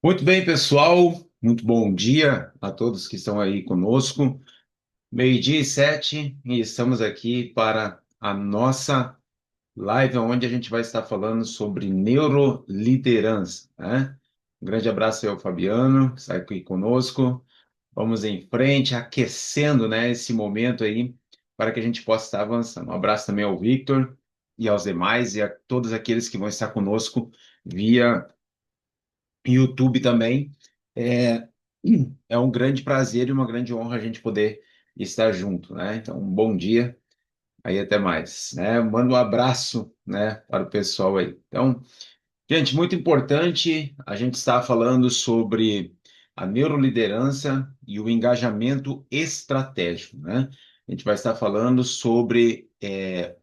Muito bem, pessoal. Muito bom dia a todos que estão aí conosco. Meio-dia e 7, e estamos aqui para a nossa live, onde a gente vai estar falando sobre neuroliderança, né? Um grande abraço aí ao Fabiano, que está aqui conosco. Vamos em frente, aquecendo, né, esse momento aí, para que a gente possa estar avançando. Um abraço também ao Victor e aos demais, e a todos aqueles que vão estar conosco via YouTube também. É, é um grande prazer e uma grande honra a gente poder estar junto, né? Então, um bom dia, aí até mais, né? Manda um abraço, né, para o pessoal aí. Então, gente, muito importante, a gente está falando sobre a neuroliderança e o engajamento estratégico, né? A gente vai estar falando sobre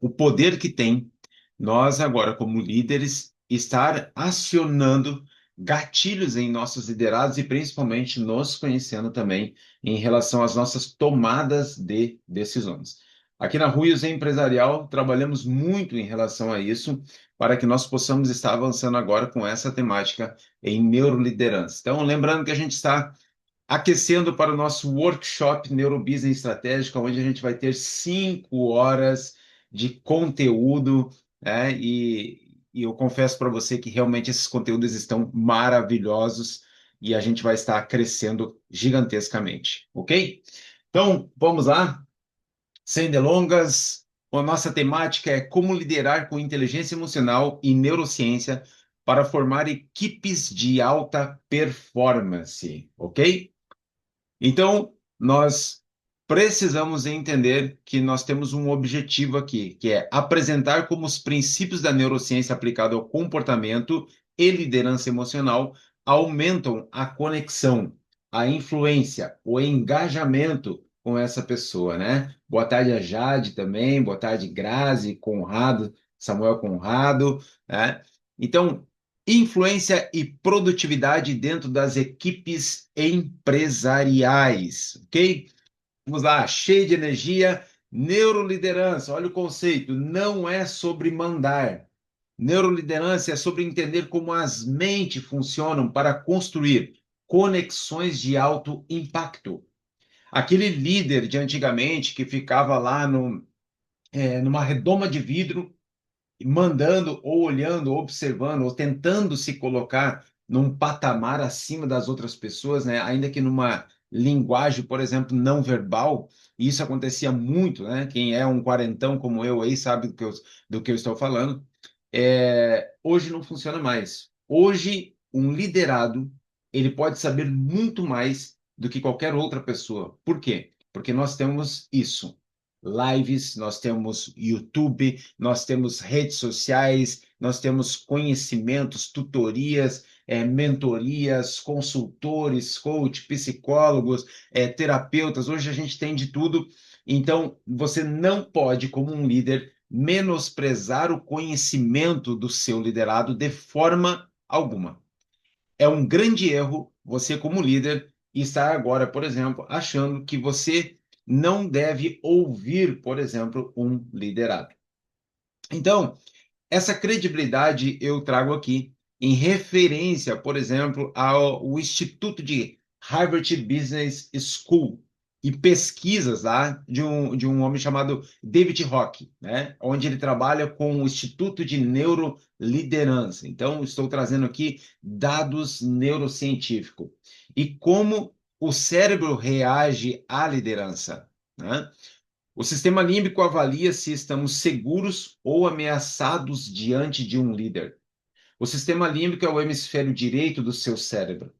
o poder que tem nós agora, como líderes, estar acionando gatilhos em nossos liderados e principalmente nos conhecendo também em relação às nossas tomadas de decisões. Aqui na Ruios Empresarial, trabalhamos muito em relação a isso, para que nós possamos estar avançando agora com essa temática em neuroliderança. Então, lembrando que a gente está aquecendo para o nosso workshop Neurobusiness Estratégica, onde a gente vai ter 5 horas de conteúdo, né? E eu confesso para você que realmente esses conteúdos estão maravilhosos e a gente vai estar crescendo gigantescamente, ok? Então, vamos lá. Sem delongas, a nossa temática é como liderar com inteligência emocional e neurociência para formar equipes de alta performance, ok? Então, nós precisamos entender que nós temos um objetivo aqui, que é apresentar como os princípios da neurociência aplicada ao comportamento e liderança emocional aumentam a conexão, a influência, o engajamento com essa pessoa, né? Boa tarde a Jade também, boa tarde Grazi, Conrado, Samuel Conrado, né? Então, influência e produtividade dentro das equipes empresariais, ok? Vamos lá, cheio de energia, neuroliderança. Olha o conceito, não é sobre mandar. Neuroliderança é sobre entender como as mentes funcionam para construir conexões de alto impacto. Aquele líder de antigamente que ficava lá numa redoma de vidro mandando, ou olhando, ou observando, ou tentando se colocar num patamar acima das outras pessoas, né? Ainda que numa linguagem, por exemplo, não verbal, e isso acontecia muito, né? Quem é um quarentão como eu aí sabe do que eu estou falando. Hoje não funciona mais. Hoje, um liderado, ele pode saber muito mais do que qualquer outra pessoa. Por quê? Porque nós temos isso. Lives, nós temos YouTube, nós temos redes sociais, nós temos conhecimentos, tutorias, mentorias, consultores, coach, psicólogos, terapeutas. Hoje a gente tem de tudo. Então, você não pode, como um líder, menosprezar o conhecimento do seu liderado de forma alguma. É um grande erro você, como líder, estar agora, por exemplo, achando que você não deve ouvir, por exemplo, um liderado. Então, essa credibilidade eu trago aqui em referência, por exemplo, ao Instituto de Harvard Business School e pesquisas lá de um homem chamado David Rock, né? Onde ele trabalha com o Instituto de Neuroliderança. Então, estou trazendo aqui dados neurocientíficos e como o cérebro reage à liderança, né? O sistema límbico avalia se estamos seguros ou ameaçados diante de um líder. O sistema límbico é o hemisfério direito do seu cérebro.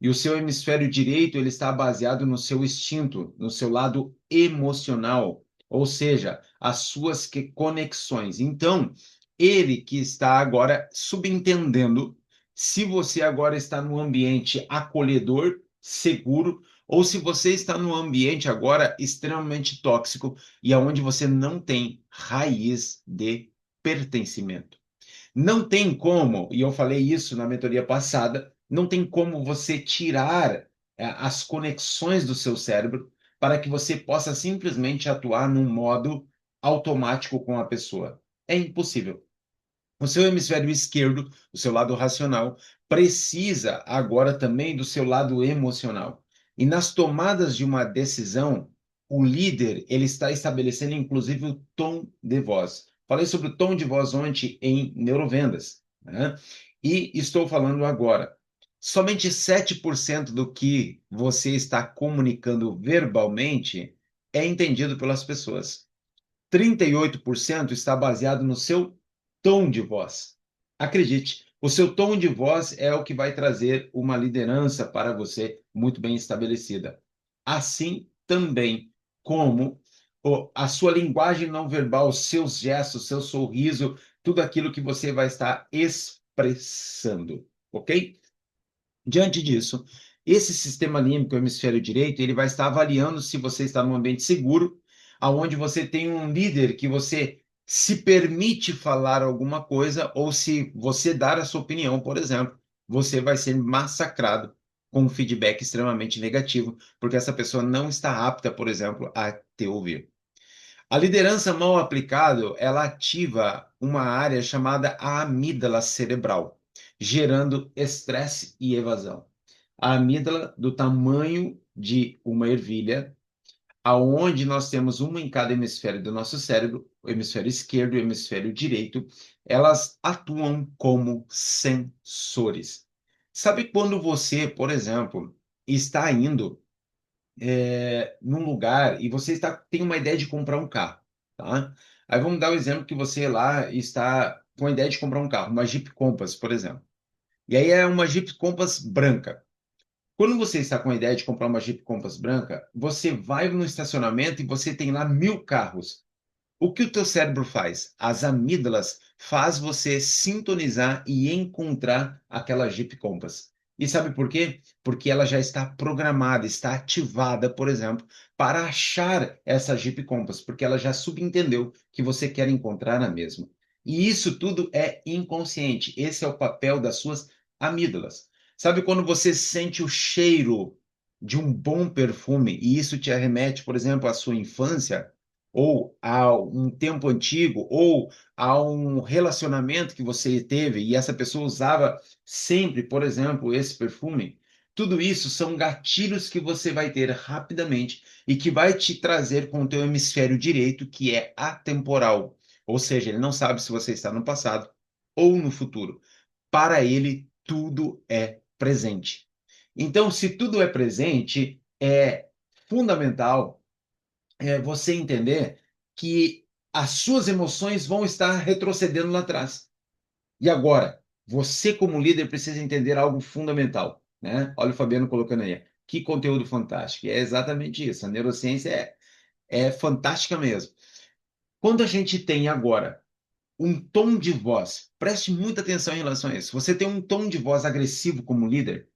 E o seu hemisfério direito ele está baseado no seu instinto, no seu lado emocional, ou seja, as suas conexões. Então, ele que está agora subentendendo se você agora está num ambiente acolhedor, seguro, ou se você está num ambiente agora extremamente tóxico e aonde você não tem raiz de pertencimento. Não tem como, e eu falei isso na mentoria passada, não tem como você tirar as conexões do seu cérebro para que você possa simplesmente atuar num modo automático com a pessoa. É impossível. O seu hemisfério esquerdo, o seu lado racional, precisa agora também do seu lado emocional. E nas tomadas de uma decisão, o líder, ele está estabelecendo inclusive o tom de voz. Falei sobre o tom de voz ontem em neurovendas, né? E estou falando agora. Somente 7% do que você está comunicando verbalmente é entendido pelas pessoas. 38% está baseado no seu tom de voz. Acredite, o seu tom de voz é o que vai trazer uma liderança para você muito bem estabelecida. Assim também como a sua linguagem não verbal, seus gestos, seu sorriso, tudo aquilo que você vai estar expressando, ok? Diante disso, esse sistema límbico, o hemisfério direito, ele vai estar avaliando se você está num ambiente seguro, aonde você tem um líder que você se permite falar alguma coisa, ou se você dar a sua opinião, por exemplo, você vai ser massacrado com um feedback extremamente negativo, porque essa pessoa não está apta, por exemplo, a te ouvir. A liderança mal aplicada, ela ativa uma área chamada a amígdala cerebral, gerando estresse e evasão. A amígdala, do tamanho de uma ervilha, aonde nós temos uma em cada hemisfério do nosso cérebro, o hemisfério esquerdo e o hemisfério direito, elas atuam como sensores. Sabe quando você, por exemplo, está indo num lugar e você tem uma ideia de comprar um carro, tá? Aí vamos dar o exemplo que você lá está com a ideia de comprar um carro, uma Jeep Compass, por exemplo. E aí é uma Jeep Compass branca. Quando você está com a ideia de comprar uma Jeep Compass branca, você vai no estacionamento e você tem lá 1.000 carros. O que o teu cérebro faz? As amígdalas faz você sintonizar e encontrar aquela Jeep Compass. E sabe por quê? Porque ela já está programada, está ativada, por exemplo, para achar essa Jeep Compass, porque ela já subentendeu que você quer encontrar a mesma. E isso tudo é inconsciente. Esse é o papel das suas amígdalas. Sabe quando você sente o cheiro de um bom perfume e isso te arremete, por exemplo, à sua infância? Ou a um tempo antigo, ou a um relacionamento que você teve e essa pessoa usava sempre, por exemplo, esse perfume, tudo isso são gatilhos que você vai ter rapidamente e que vai te trazer com o teu hemisfério direito, que é atemporal. Ou seja, ele não sabe se você está no passado ou no futuro. Para ele, tudo é presente. Então, se tudo é presente, é fundamental você entender que as suas emoções vão estar retrocedendo lá atrás. E agora, você como líder precisa entender algo fundamental, né? Olha o Fabiano colocando aí. Que conteúdo fantástico. É exatamente isso. A neurociência é fantástica mesmo. Quando a gente tem agora um tom de voz, preste muita atenção em relação a isso. Você tem um tom de voz agressivo como líder,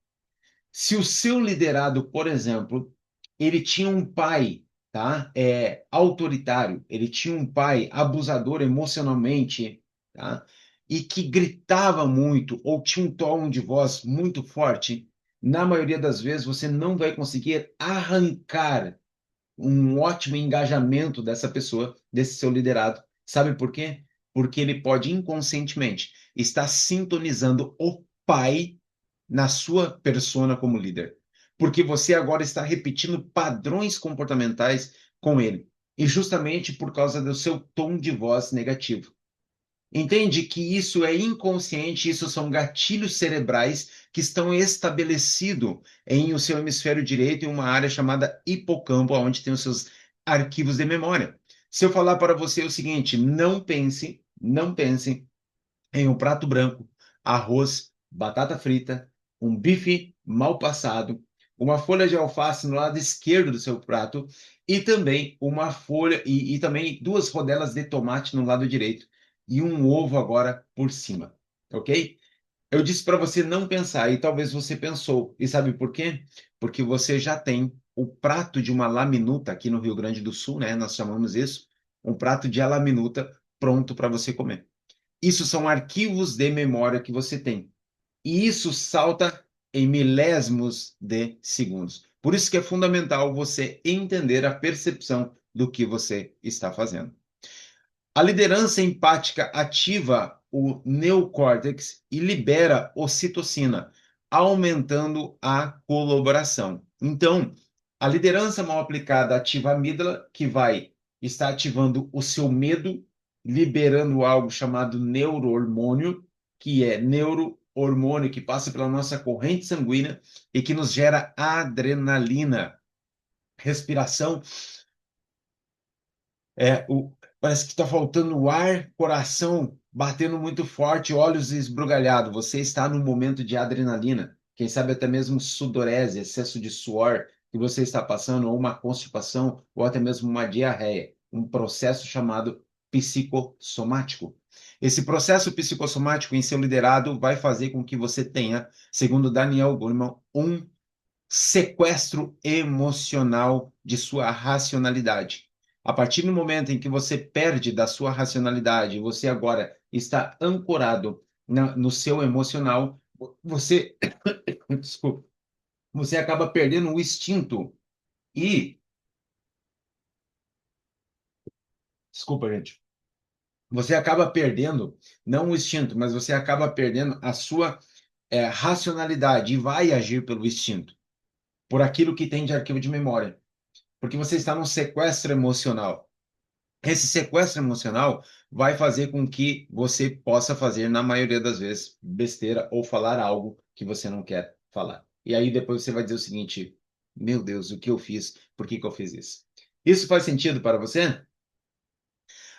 se o seu liderado, por exemplo, ele tinha um pai, tá? Autoritário, ele tinha um pai abusador emocionalmente, tá? E que gritava muito ou tinha um tom de voz muito forte, na maioria das vezes você não vai conseguir arrancar um ótimo engajamento dessa pessoa, desse seu liderado. Sabe por quê? Porque ele pode inconscientemente estar sintonizando o pai na sua persona como líder. Porque você agora está repetindo padrões comportamentais com ele. E justamente por causa do seu tom de voz negativo. Entende que isso é inconsciente, isso são gatilhos cerebrais que estão estabelecidos em o seu hemisfério direito em uma área chamada hipocampo, onde tem os seus arquivos de memória. Se eu falar para você o seguinte, não pense em um prato branco, arroz, batata frita, um bife mal passado, uma folha de alface no lado esquerdo do seu prato e também uma folha e também duas rodelas de tomate no lado direito e um ovo agora por cima, ok? Eu disse para você não pensar e talvez você pensou. E sabe por quê? Porque você já tem o prato de uma laminuta aqui no Rio Grande do Sul, né? Nós chamamos isso, um prato de laminuta pronto para você comer. Isso são arquivos de memória que você tem. E isso salta em milésimos de segundos. Por isso que é fundamental você entender a percepção do que você está fazendo. A liderança empática ativa o neocórtex e libera ocitocina, aumentando a colaboração. Então, a liderança mal aplicada ativa a amígdala, que vai estar ativando o seu medo, liberando algo chamado neurohormônio, que é neurohormônio que passa pela nossa corrente sanguínea e que nos gera adrenalina. Respiração parece que está faltando ar, coração batendo muito forte, olhos esbugalhados. Você está num momento de adrenalina, quem sabe até mesmo sudorese, excesso de suor que você está passando, ou uma constipação, ou até mesmo uma diarreia, um processo chamado psicossomático. Esse processo psicossomático em seu liderado vai fazer com que você tenha, segundo Daniel Goleman, um sequestro emocional de sua racionalidade. A partir do momento em que você perde da sua racionalidade, você agora está ancorado no seu emocional, você, desculpa, você acaba perdendo o instinto e, desculpa, gente, você acaba perdendo, não o instinto, mas você acaba perdendo a sua racionalidade e vai agir pelo instinto, por aquilo que tem de arquivo de memória, porque você está num sequestro emocional. Esse sequestro emocional vai fazer com que você possa fazer, na maioria das vezes, besteira ou falar algo que você não quer falar. E aí depois você vai dizer o seguinte: meu Deus, o que eu fiz? Por que que eu fiz isso? Isso faz sentido para você?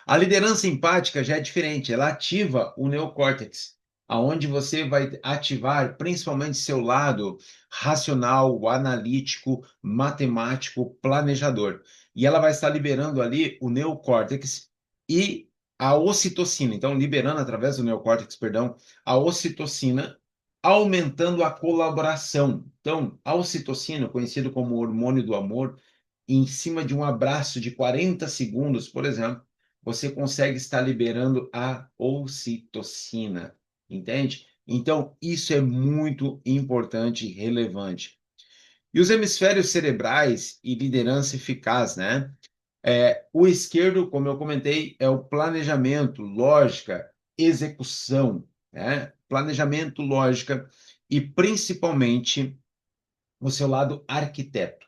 A liderança empática já é diferente, ela ativa o neocórtex, aonde você vai ativar principalmente seu lado racional, analítico, matemático, planejador. E ela vai estar liberando ali o neocórtex e a ocitocina, então liberando através do neocórtex, perdão, a ocitocina, aumentando a colaboração. Então, a ocitocina, conhecido como hormônio do amor, em cima de um abraço de 40 segundos, por exemplo, você consegue estar liberando a ocitocina, entende? Então, isso é muito importante e relevante. E os hemisférios cerebrais e liderança eficaz, né? O esquerdo, como eu comentei, é o planejamento, lógica, execução, né? Planejamento, lógica e principalmente o seu lado arquiteto.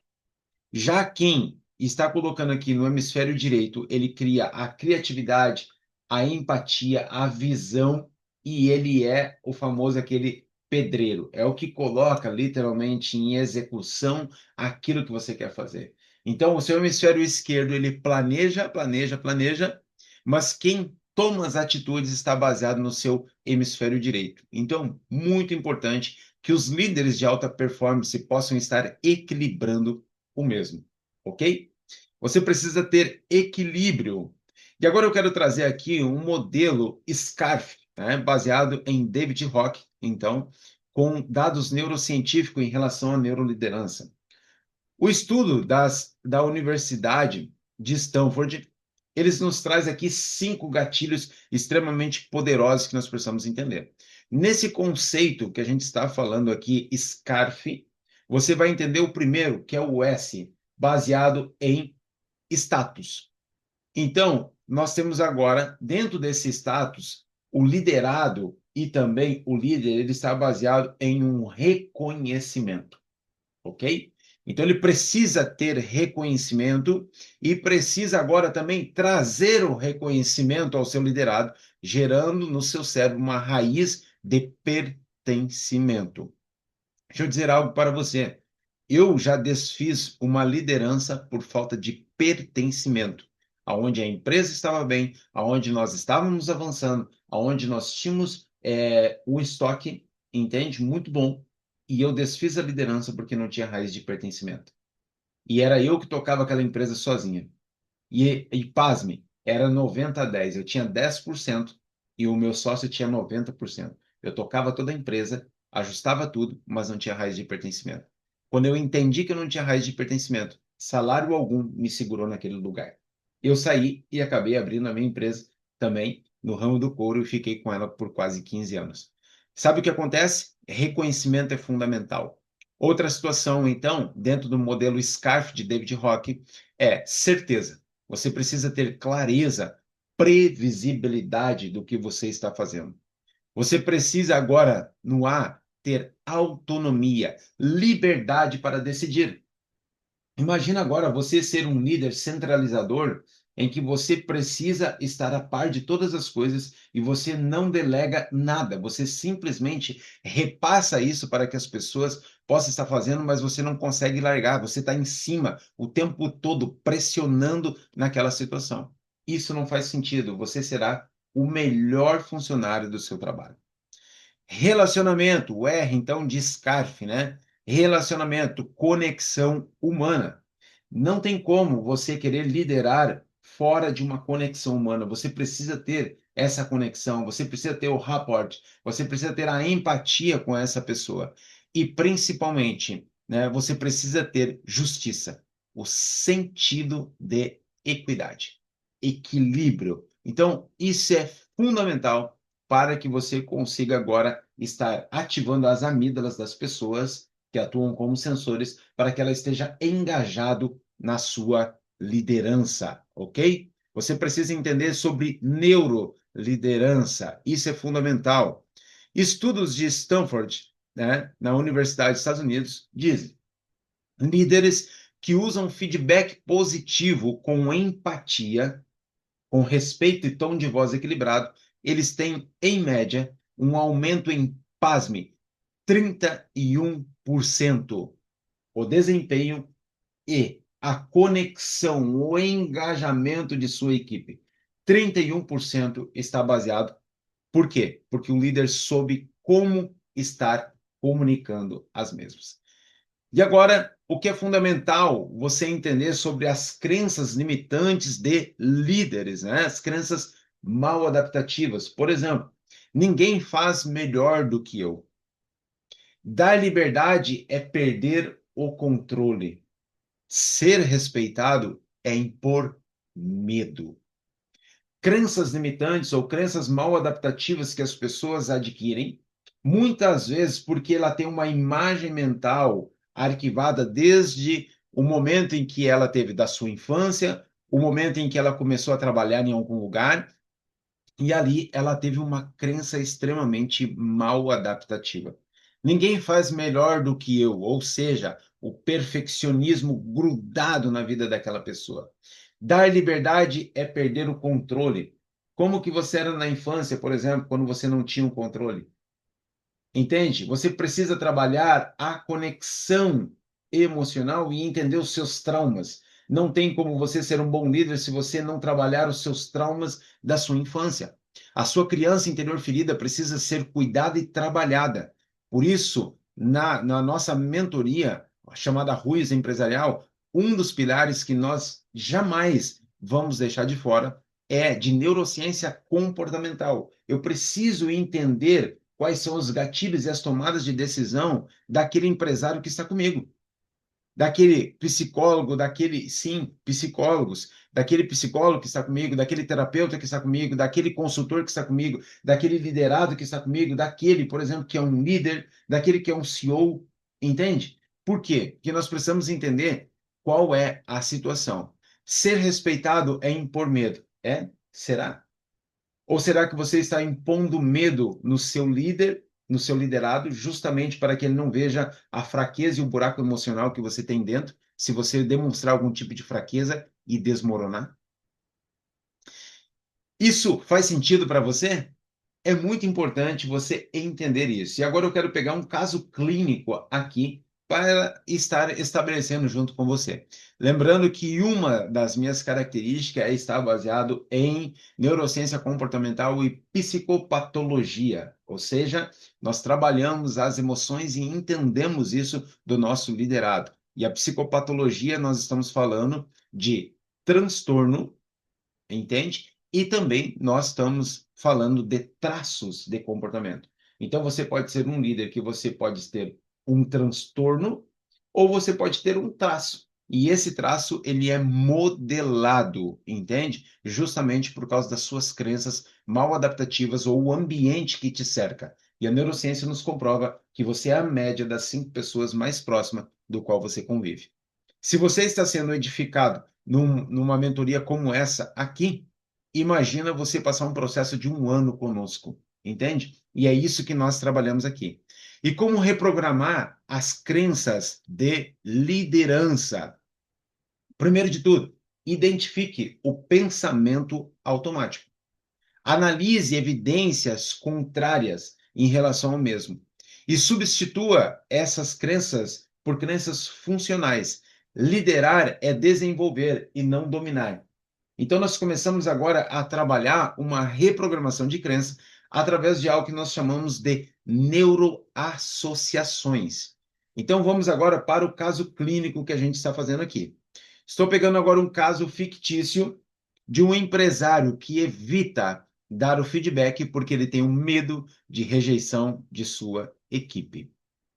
Já quem está colocando aqui no hemisfério direito, ele cria a criatividade, a empatia, a visão e ele é o famoso aquele pedreiro. É o que coloca literalmente em execução aquilo que você quer fazer. Então, o seu hemisfério esquerdo, ele planeja, planeja, planeja, mas quem toma as atitudes está baseado no seu hemisfério direito. Então, muito importante que os líderes de alta performance possam estar equilibrando o mesmo, ok? Você precisa ter equilíbrio. E agora eu quero trazer aqui um modelo SCARF, né, baseado em David Rock, então, com dados neurocientíficos em relação à neuroliderança. O estudo da Universidade de Stanford, eles nos traz aqui 5 gatilhos extremamente poderosos que nós precisamos entender. Nesse conceito que a gente está falando aqui, SCARF, você vai entender o primeiro, que é o S, baseado em status. Então, nós temos agora, dentro desse status, o liderado e também o líder, ele está baseado em um reconhecimento, ok? Então, ele precisa ter reconhecimento e precisa agora também trazer o reconhecimento ao seu liderado, gerando no seu cérebro uma raiz de pertencimento. Deixa eu dizer algo para você. Eu já desfiz uma liderança por falta de pertencimento, aonde a empresa estava bem, aonde nós estávamos avançando, aonde nós tínhamos o estoque, entende? Muito bom. E eu desfiz a liderança porque não tinha raiz de pertencimento. E era eu que tocava aquela empresa sozinha. E pasme, era 90-10. Eu tinha 10% e o meu sócio tinha 90%. Eu tocava toda a empresa, ajustava tudo, mas não tinha raiz de pertencimento. Quando eu entendi que eu não tinha raiz de pertencimento, salário algum me segurou naquele lugar. Eu saí e acabei abrindo a minha empresa também no ramo do couro e fiquei com ela por quase 15 anos. Sabe o que acontece? Reconhecimento é fundamental. Outra situação, então, dentro do modelo SCARF de David Rock, é certeza. Você precisa ter clareza previsibilidade do que você está fazendo. Você precisa agora, no A, ter autonomia, liberdade para decidir. Imagina agora você ser um líder centralizador em que você precisa estar a par de todas as coisas e você não delega nada, você simplesmente repassa isso para que as pessoas possam estar fazendo, mas você não consegue largar, você está em cima o tempo todo pressionando naquela situação. Isso não faz sentido, você será o melhor funcionário do seu trabalho. Relacionamento, o R, então, de SCARF, né? Relacionamento, conexão humana. Não tem como você querer liderar fora de uma conexão humana. Você precisa ter essa conexão, você precisa ter o rapport, você precisa ter a empatia com essa pessoa. E, principalmente, né, você precisa ter justiça, o sentido de equidade, equilíbrio. Então, isso é fundamental para que você consiga agora estar ativando as amígdalas das pessoas que atuam como sensores para que ela esteja engajado na sua liderança, ok? Você precisa entender sobre neuroliderança, isso é fundamental. Estudos de Stanford, né, na Universidade dos Estados Unidos, dizem líderes que usam feedback positivo com empatia, com respeito e tom de voz equilibrado, eles têm, em média, um aumento em, pasme, 31%. O desempenho e a conexão, o engajamento de sua equipe. 31% está baseado. Por quê? Porque o líder soube como estar comunicando as mesmas. E agora, o que é fundamental você entender sobre as crenças limitantes de líderes, né? As crenças mal adaptativas. Por exemplo, ninguém faz melhor do que eu. Dar liberdade é perder o controle. Ser respeitado é impor medo. Crenças limitantes ou crenças mal adaptativas que as pessoas adquirem, muitas vezes porque ela tem uma imagem mental arquivada desde o momento em que ela teve da sua infância, o momento em que ela começou a trabalhar em algum lugar, e ali ela teve uma crença extremamente mal adaptativa. Ninguém faz melhor do que eu, ou seja, o perfeccionismo grudado na vida daquela pessoa. Dar liberdade é perder o controle. Como que você era na infância, por exemplo, quando você não tinha o controle? Entende? Você precisa trabalhar a conexão emocional e entender os seus traumas. Não tem como você ser um bom líder se você não trabalhar os seus traumas da sua infância. A sua criança interior ferida precisa ser cuidada e trabalhada. Por isso, na nossa mentoria, chamada Ruiz Empresarial, um dos pilares que nós jamais vamos deixar de fora é de neurociência comportamental. Eu preciso entender quais são os gatilhos e as tomadas de decisão daquele empresário que está comigo, daquele psicólogo, daquele, sim, psicólogos, daquele psicólogo que está comigo, daquele terapeuta que está comigo, daquele consultor que está comigo, daquele liderado que está comigo, daquele, por exemplo, que é um líder, daquele que é um CEO, entende? Por quê? Porque nós precisamos entender qual é a situação. Ser respeitado é impor medo. É? Será? Ou será que você está impondo medo no seu líder, no seu liderado, justamente para que ele não veja a fraqueza e o buraco emocional que você tem dentro, se você demonstrar algum tipo de fraqueza e desmoronar? Isso faz sentido para você? É muito importante você entender isso. E agora eu quero pegar um caso clínico aqui para estar estabelecendo junto com você. Lembrando que uma das minhas características é estar baseado em neurociência comportamental e psicopatologia, ou seja, nós trabalhamos as emoções e entendemos isso do nosso liderado. E a psicopatologia, nós estamos falando de transtorno, entende? E também nós estamos falando de traços de comportamento. Então você pode ser um líder que você pode ter um transtorno ou você pode ter um traço. E esse traço ele é modelado, entende? Justamente por causa das suas crenças mal adaptativas ou o ambiente que te cerca. E a neurociência nos comprova que você é a média das 5 pessoas mais próximas do qual você convive. Se você está sendo edificado numa mentoria como essa aqui, imagina você passar um processo de 1 ano conosco, entende? E é isso que nós trabalhamos aqui. E como reprogramar as crenças de liderança? Primeiro de tudo, identifique o pensamento automático. Analise evidências contrárias em relação ao mesmo e substitua essas crenças por crenças funcionais. Liderar é desenvolver e não dominar. Então, nós começamos agora a trabalhar uma reprogramação de crença através de algo que nós chamamos de neuroassociações. Então, vamos agora para o caso clínico que a gente está fazendo aqui. Estou pegando agora um caso fictício de um empresário que evita dar o feedback porque ele tem um medo de rejeição de sua equipe.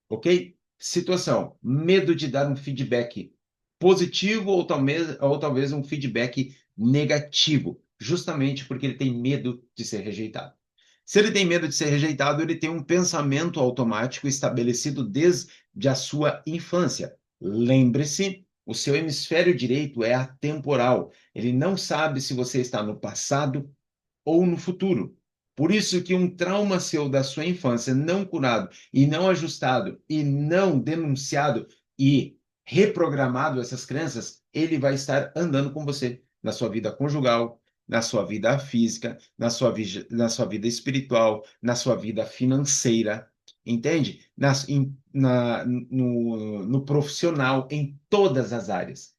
Ok? Situação: medo de dar um feedback positivo ou talvez um feedback negativo, justamente porque ele tem medo de ser rejeitado. Se ele tem medo de ser rejeitado, ele tem um pensamento automático estabelecido desde a sua infância. Lembre-se, o seu hemisfério direito é atemporal. Ele não sabe se você está no passado ou no futuro. Por isso que um trauma seu da sua infância não curado e não ajustado e não denunciado e reprogramado essas crenças, ele vai estar andando com você na sua vida conjugal, na sua vida física, na sua vida espiritual, na sua vida financeira, entende? No profissional, em todas as áreas.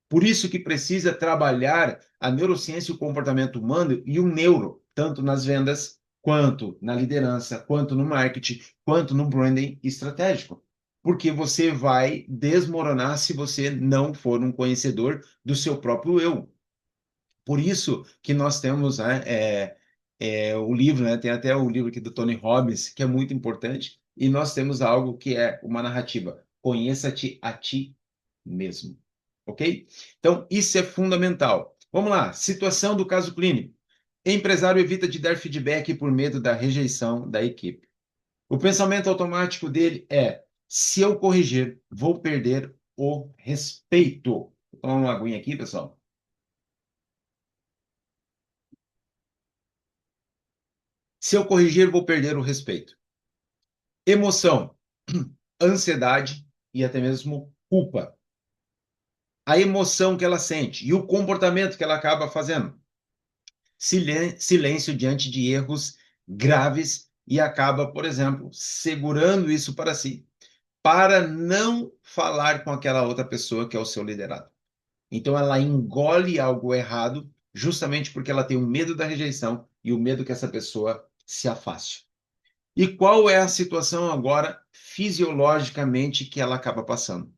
Por isso que precisa trabalhar a neurociência e o comportamento humano e o neuro, tanto nas vendas, quanto na liderança, quanto no marketing, quanto no branding estratégico. Porque você vai desmoronar se você não for um conhecedor do seu próprio eu. Por isso que nós temos, né, o livro, né, tem até o livro aqui do Tony Robbins, que é muito importante, e nós temos algo que é uma narrativa. Conheça-te a ti mesmo. Ok? Então, isso é fundamental. Vamos lá, situação do caso clínico. Empresário evita de dar feedback por medo da rejeição da equipe. O pensamento automático dele é: se eu corrigir, vou perder o respeito. Vou tomar uma aguinha aqui, pessoal. Se eu corrigir, vou perder o respeito. Emoção, ansiedade e até mesmo culpa. A emoção que ela sente e o comportamento que ela acaba fazendo. Silêncio diante de erros graves e acaba, por exemplo, segurando isso para si, para não falar com aquela outra pessoa que é o seu liderado. Então ela engole algo errado, justamente porque ela tem o medo da rejeição e o medo que essa pessoa se afaste. E qual é a situação agora fisiologicamente que ela acaba passando?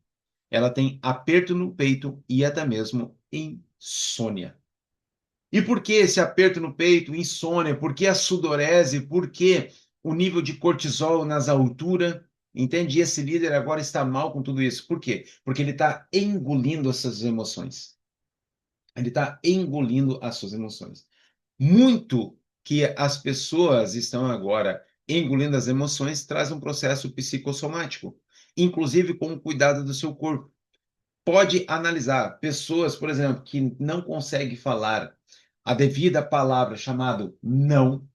Ela tem aperto no peito e até mesmo insônia. E por que esse aperto no peito, insônia? Por que a sudorese? Por que o nível de cortisol nas alturas? Entende? E esse líder agora está mal com tudo isso. Por quê? Porque ele está engolindo essas emoções. Ele está engolindo as suas emoções. Muito que as pessoas estão agora engolindo as emoções traz um processo psicossomático, inclusive com o cuidado do seu corpo. Pode analisar pessoas, por exemplo, que não conseguem falar a devida palavra chamado não.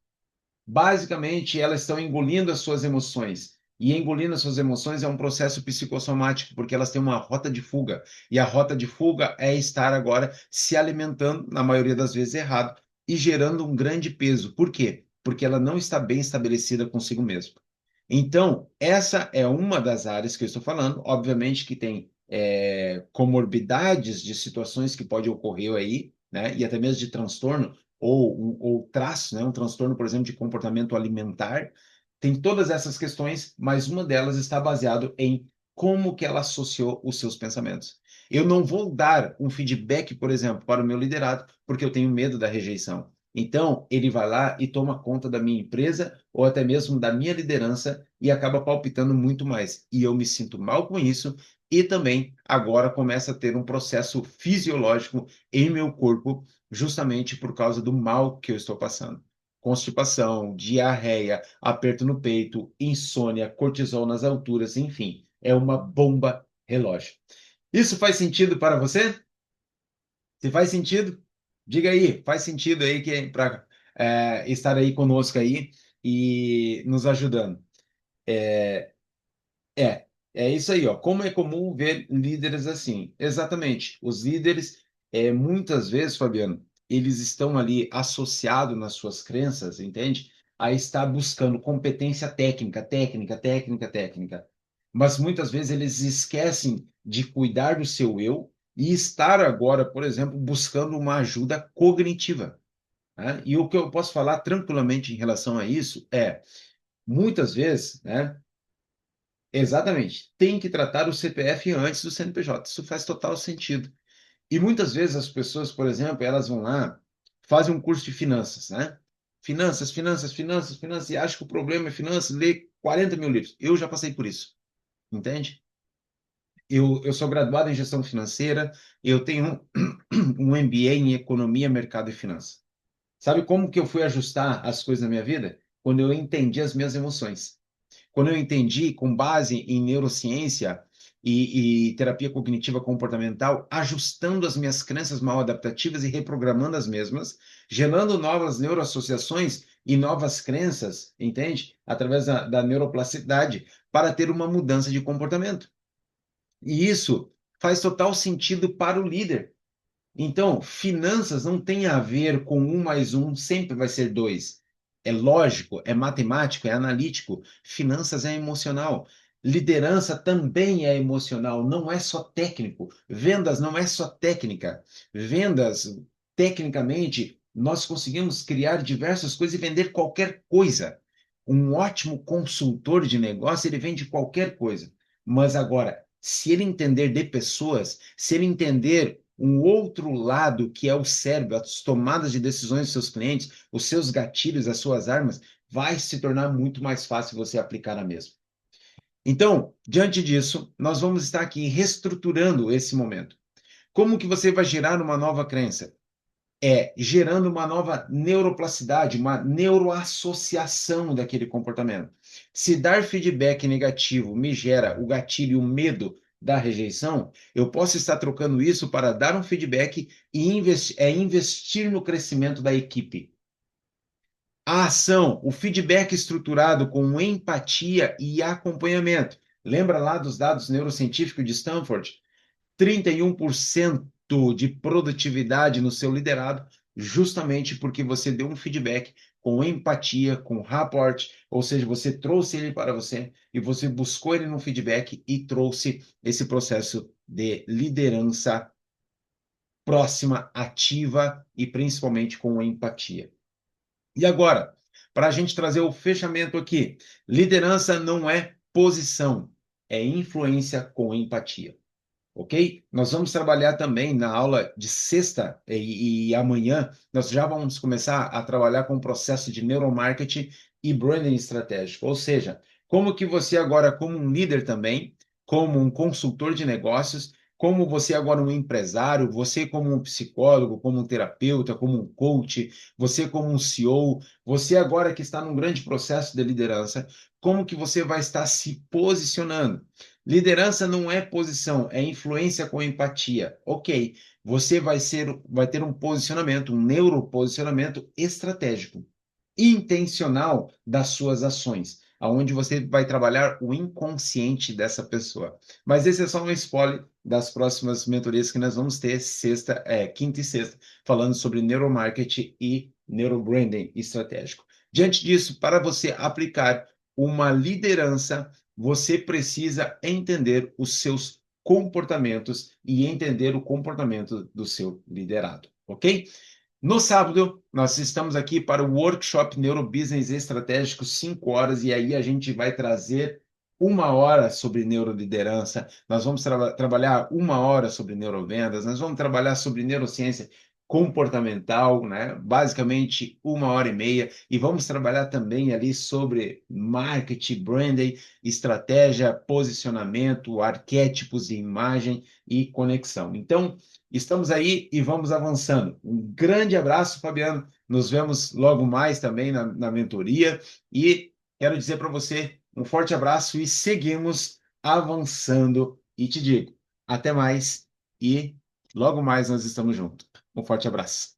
Basicamente, elas estão engolindo as suas emoções. E engolindo as suas emoções é um processo psicossomático, porque elas têm uma rota de fuga. E a rota de fuga é estar agora se alimentando, na maioria das vezes errado, e gerando um grande peso. Por quê? Porque ela não está bem estabelecida consigo mesma. Então, essa é uma das áreas que eu estou falando. Obviamente que tem comorbidades de situações que podem ocorrer aí, né? E até mesmo de transtorno ou traço, né? Um transtorno, por exemplo, de comportamento alimentar. Tem todas essas questões, mas uma delas está baseado em como que ela associou os seus pensamentos. Eu não vou dar um feedback, por exemplo, para o meu liderado, porque eu tenho medo da rejeição. Então, ele vai lá e toma conta da minha empresa ou até mesmo da minha liderança e acaba palpitando muito mais. E eu me sinto mal com isso e também agora começa a ter um processo fisiológico em meu corpo, justamente por causa do mal que eu estou passando. Constipação, diarreia, aperto no peito, insônia, cortisol nas alturas, enfim, é uma bomba relógio. Isso faz sentido para você? Se faz sentido? Diga aí, faz sentido aí que para estar aí conosco aí e nos ajudando. É, é isso aí, ó. Como é comum ver líderes assim? Exatamente. Os líderes, muitas vezes, Fabiano, eles estão ali associados nas suas crenças, entende? A estar buscando competência técnica, técnica, técnica, técnica. Mas muitas vezes eles esquecem de cuidar do seu eu e estar agora, por exemplo, buscando uma ajuda cognitiva, né? E o que eu posso falar tranquilamente em relação a isso é, muitas vezes, né? Exatamente. Tem que tratar o CPF antes do CNPJ. Isso faz total sentido. E muitas vezes as pessoas, por exemplo, elas vão lá, fazem um curso de finanças, né? Finanças, finanças, finanças, finanças, e acham que o problema é finanças, lê 40 mil livros. Eu já passei por isso, entende? Eu sou graduado em gestão financeira, eu tenho um MBA em economia, mercado e finanças. Sabe como que eu fui ajustar as coisas na minha vida? Quando eu entendi as minhas emoções. Quando eu entendi, com base em neurociência e terapia cognitiva comportamental, ajustando as minhas crenças mal adaptativas e reprogramando as mesmas, gerando novas neuroassociações e novas crenças, entende? Através da neuroplasticidade, para ter uma mudança de comportamento. E isso faz total sentido para o líder. Então, finanças não tem a ver com um mais um, sempre vai ser dois. É lógico, é matemático, é analítico. Finanças é emocional. Liderança também é emocional, não é só técnico. Vendas não é só técnica. Vendas, tecnicamente, nós conseguimos criar diversas coisas e vender qualquer coisa. Um ótimo consultor de negócio, ele vende qualquer coisa. Mas agora, se ele entender de pessoas, se ele entender um outro lado que é o cérebro, as tomadas de decisões dos seus clientes, os seus gatilhos, as suas armas, vai se tornar muito mais fácil você aplicar a mesma. Então, diante disso, nós vamos estar aqui reestruturando esse momento. Como que você vai gerar uma nova crença? Gerando uma nova neuroplasticidade, uma neuroassociação daquele comportamento. Se dar feedback negativo me gera o gatilho, o medo da rejeição, eu posso estar trocando isso para dar um feedback e investir no crescimento da equipe. A ação, o feedback estruturado com empatia e acompanhamento. Lembra lá dos dados neurocientíficos de Stanford? 31% de produtividade no seu liderado, justamente porque você deu um feedback com empatia, com rapport, ou seja, você trouxe ele para você e você buscou ele no feedback e trouxe esse processo de liderança próxima, ativa e principalmente com empatia. E agora, para a gente trazer o fechamento aqui, liderança não é posição, é influência com empatia. Ok? Nós vamos trabalhar também na aula de sexta e amanhã, nós já vamos começar a trabalhar com o processo de neuromarketing e branding estratégico. Ou seja, como que você agora, como um líder também, como um consultor de negócios, como você agora um empresário, você como um psicólogo, como um terapeuta, como um coach, você como um CEO, você agora que está num grande processo de liderança, como que você vai estar se posicionando? Liderança não é posição, é influência com empatia. Ok, você vai ter um posicionamento, um neuroposicionamento estratégico, intencional das suas ações, aonde você vai trabalhar o inconsciente dessa pessoa. Mas esse é só um spoiler das próximas mentorias que nós vamos ter quinta e sexta, falando sobre neuromarketing e neurobranding estratégico. Diante disso, para você aplicar uma liderança, você precisa entender os seus comportamentos e entender o comportamento do seu liderado, ok? No sábado, nós estamos aqui para o workshop Neurobusiness Estratégico 5 horas, e aí a gente vai trazer 1 hora sobre neuroliderança, nós vamos trabalhar 1 hora sobre neurovendas, nós vamos trabalhar sobre neurociência comportamental, né? Basicamente 1 hora e meia, e vamos trabalhar também ali sobre marketing, branding, estratégia, posicionamento, arquétipos de imagem e conexão. Então, estamos aí e vamos avançando. Um grande abraço, Fabiano. Nos vemos logo mais também na mentoria. E quero dizer para você um forte abraço e seguimos avançando. E te digo, até mais e logo mais nós estamos juntos. Um forte abraço.